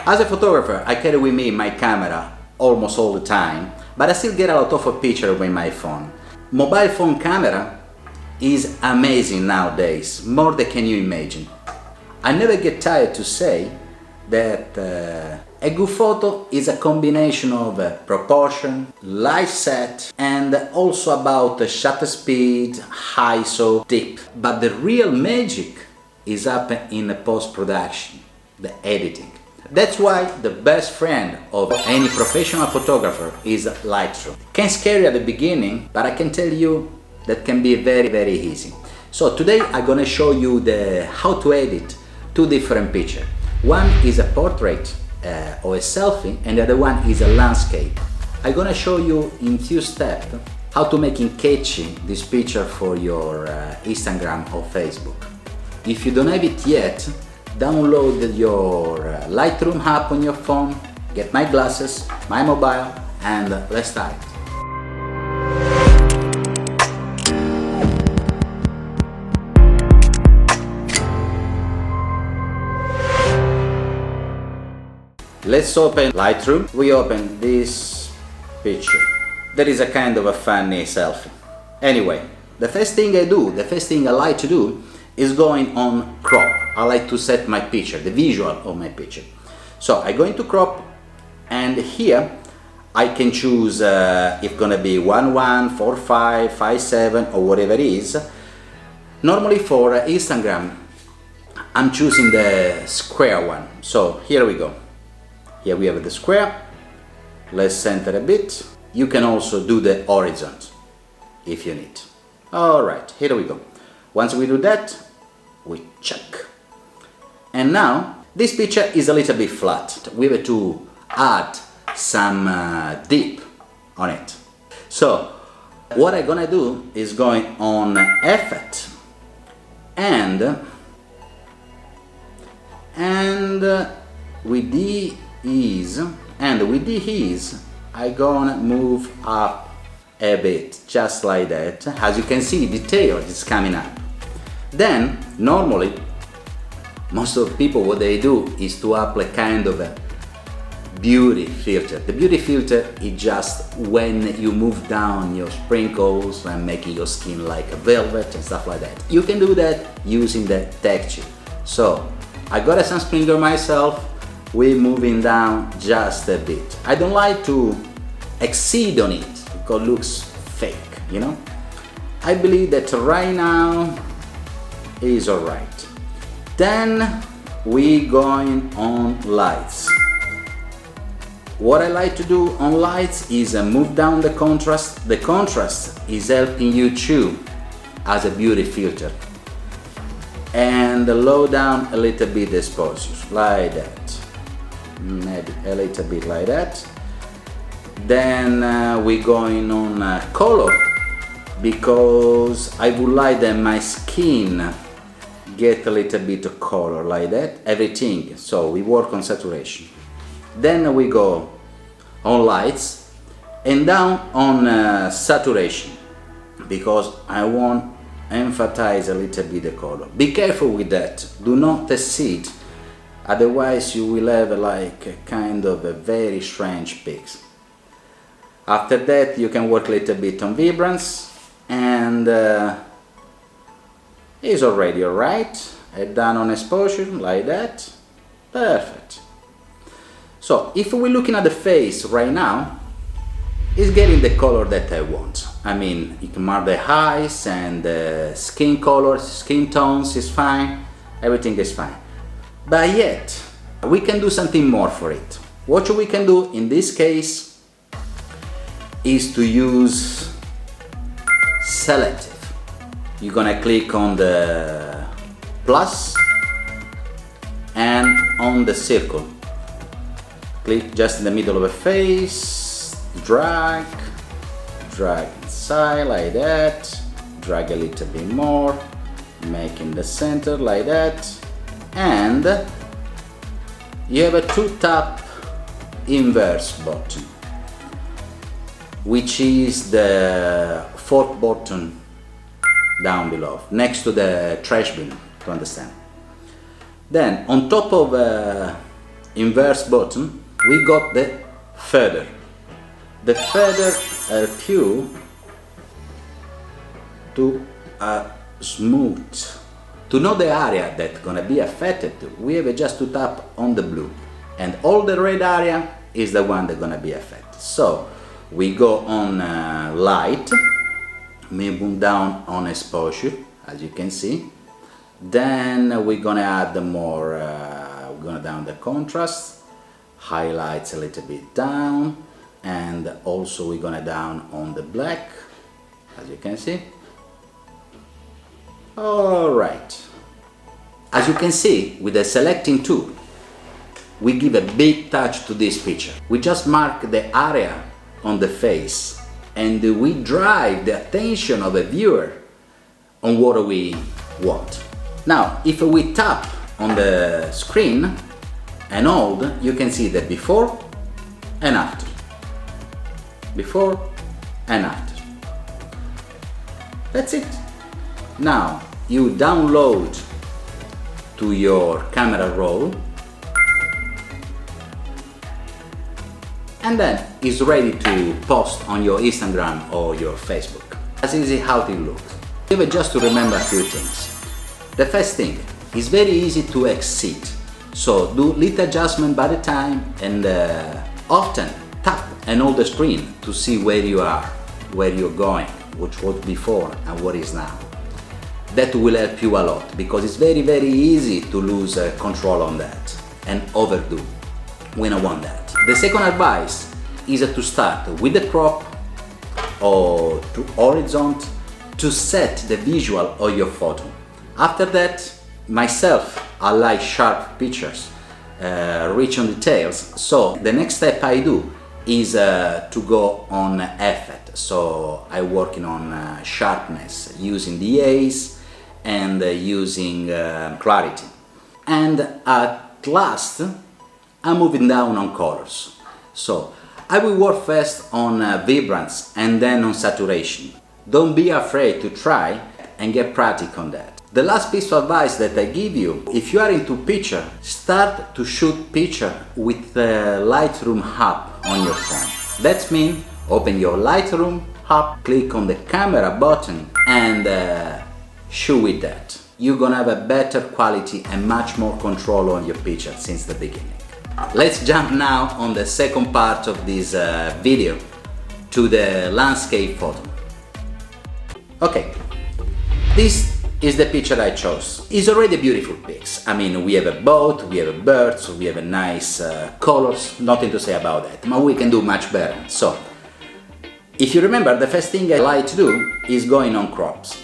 As a photographer, I carry with me my camera almost all the time, but I still get a lot of pictures with my phone. Mobile phone camera is amazing nowadays, more than can you imagine. I never get tired to say that a good photo is a combination of proportion, light set, and also about shutter speed, ISO, dip. But the real magic is up in the post-production, the editing. That's why the best friend of any professional photographer is Lightroom. Can scare you at the beginning, but I can tell you that can be very easy. So today I'm gonna show you how to edit two different pictures. One is a portrait or a selfie, and the other one is a landscape. I'm gonna show you in few steps how to make it catchy this picture for your Instagram or Facebook. If you don't have it yet, download your Lightroom app on your phone, get my glasses, my mobile, and let's start. Let's open Lightroom. We open this picture. That is a kind of a funny selfie. Anyway, the first thing I like to do is going on crop. I like to set my picture, the visual of my picture. So I go into crop, and here I can choose if gonna be 1:1, 4:5, 5:7, or whatever it is. Normally for Instagram, I'm choosing the square one. So here we go. Here we have the square. Let's center a bit. You can also do the horizontal if you need. Alright, here we go. Once we do that, we check. And now, this picture is a little bit flat. We have to add some dip on it. So, what I'm gonna do is going on Effect and with the ease, I'm gonna move up a bit, just like that. As you can see, detail is coming up. Then, normally, most of the people, what they do is to apply kind of a beauty filter. The beauty filter is just when you move down your sprinkles and making your skin like a velvet and stuff like that. You can do that using the texture. So, I got a sun sprinkler myself. We're moving down just a bit. I don't like to exceed on it because it looks fake, you know? I believe that right now is alright. Then we going on lights. What I like to do on lights is move down the contrast. The contrast is helping you too as a beauty filter. And low down a little bit the exposure, like that. Maybe a little bit like that. Then we're going on color, because I would like that my skin get a little bit of color like that, everything. So we work on saturation. Then we go on lights and down on saturation, because I want to emphasize a little bit the color. Be careful with that, do not exceed, otherwise you will have like a kind of a very strange pics. After that you can work a little bit on vibrance, and it's already alright. I've done on exposure like that. Perfect. So if we're looking at the face right now, it's getting the color that I want. I mean, you can mark the eyes and the skin colors, skin tones is fine, everything is fine. But yet, we can do something more for it. What we can do in this case is to use selective. You're gonna click on the plus and on the circle. Click just in the middle of the face, drag inside like that, drag a little bit more, making the center like that, and you have a 2-tap inverse button, which is the 4th button down below, next to the trash bin, to understand. Then on top of inverse button, we got the feather. The feather helps you to smooth. To know the area that's gonna be affected, we have just to tap on the blue, and all the red area is the one that's gonna be affected. So we go on light, we move down on exposure, as you can see. Then we're gonna add more, we're gonna down the contrast, highlights a little bit down, and also we're gonna down on the black, as you can see. Alright, as you can see, with the selecting tool, we give a big touch to this picture. We just mark the area on the face, and we drive the attention of the viewer on what we want. Now, if we tap on the screen and hold, you can see the before and after. Before and after. That's it. Now, you download to your camera roll, and then it's ready to post on your Instagram or your Facebook. That's easy how it looks. You have just to remember a few things. The first thing is very easy to exceed, so do little adjustment by the time, and often tap and hold the screen to see where you are, where you're going, which was before and what is now. That will help you a lot, because it's very easy to lose control on that and overdo. We don't want that. The second advice is to start with the crop or to horizon to set the visual of your photo. After that, myself, I like sharp pictures, rich on details, so the next step I do is to go on effect. So I'm working on sharpness, using DAs and using clarity. And at last, I'm moving down on colors. So I will work first on vibrance and then on saturation. Don't be afraid to try and get practice on that. The last piece of advice that I give you, if you are into picture, start to shoot picture with the Lightroom app on your phone. That means open your Lightroom app, click on the camera button and shoot with that. You're gonna have a better quality and much more control on your picture since the beginning. Let's jump now on the second part of this video to the landscape photo. Okay, this is the picture I chose. It's already a beautiful pics. I mean, we have a boat, we have a bird, so we have a nice colors, nothing to say about that, but we can do much better. So, if you remember, the first thing I like to do is going on crops.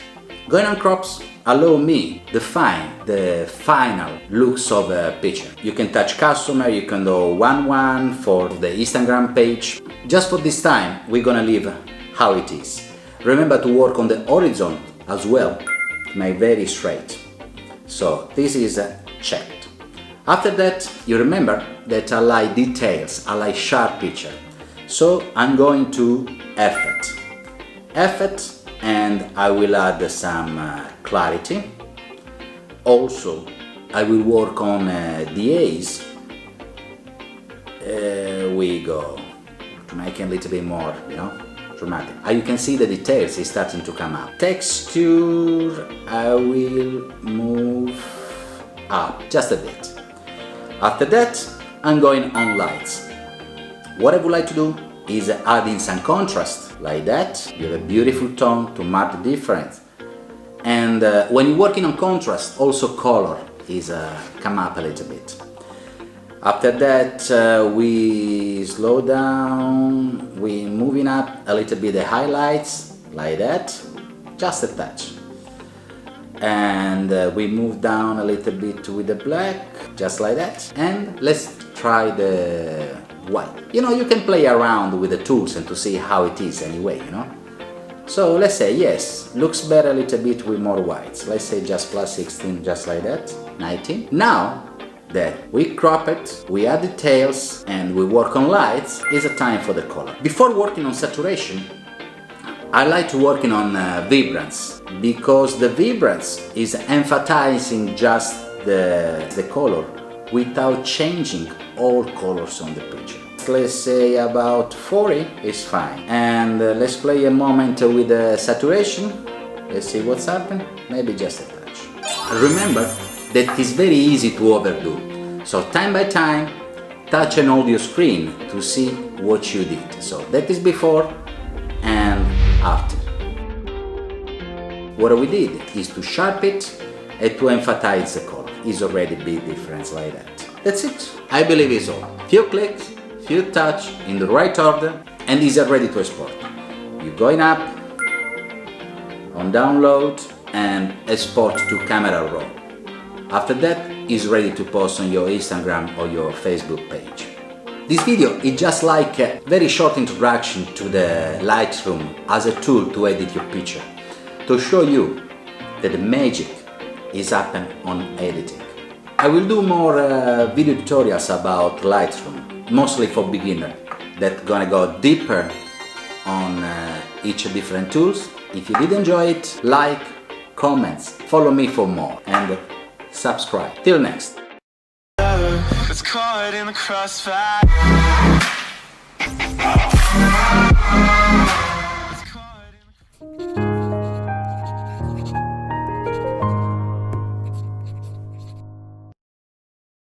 Going on crops allow me to define the final looks of a picture. You can touch customer, you can do 1:1 for the Instagram page. Just for this time, we're gonna leave how it is. Remember to work on the horizon as well, make very straight. So this is checked. After that, you remember that I like details, I like sharp picture. So I'm going to effect, and I will add some clarity. Also, I will work on DAs. We go to make it a little bit more, dramatic. You can see the details is starting to come up. Texture, I will move up just a bit. After that, I'm going on lights. What I would like to do is adding some contrast, like that. You have a beautiful tone to mark the difference. And when you're working on contrast, also color is come up a little bit. After that, we slow down, we moving up a little bit the highlights, like that, just a touch. And we move down a little bit with the black, just like that. And let's try the white. You can play around with the tools and to see how it is anyway, So let's say, yes, looks better a little bit with more whites. Let's say just plus 16, just like that, 19. Now that we crop it, we add details, and we work on lights, it's a time for the color. Before working on saturation, I like to working on vibrance, because the vibrance is emphasizing just the color without changing all colors on the picture. Let's say about 40 is fine. And let's play a moment with the saturation. Let's see what's happened. Maybe just a touch. Remember that it's very easy to overdo. So time by time, touch and hold your screen to see what you did. So that is before and after. What we did is to sharpen it and to emphasize the color. It's already a big difference like that. That's it. I believe it's all. Few clicks, few touch in the right order, and these are ready to export. You're going up on download and export to camera raw. After that, it's ready to post on your Instagram or your Facebook page. This video is just like a very short introduction to the Lightroom as a tool to edit your picture, to show you that the magic is happening on editing. I will do more video tutorials about Lightroom, mostly for beginners, that gonna go deeper on each different tools. If you did enjoy it, like, comments, follow me for more, and subscribe. Till next. It's caught in the crossfire.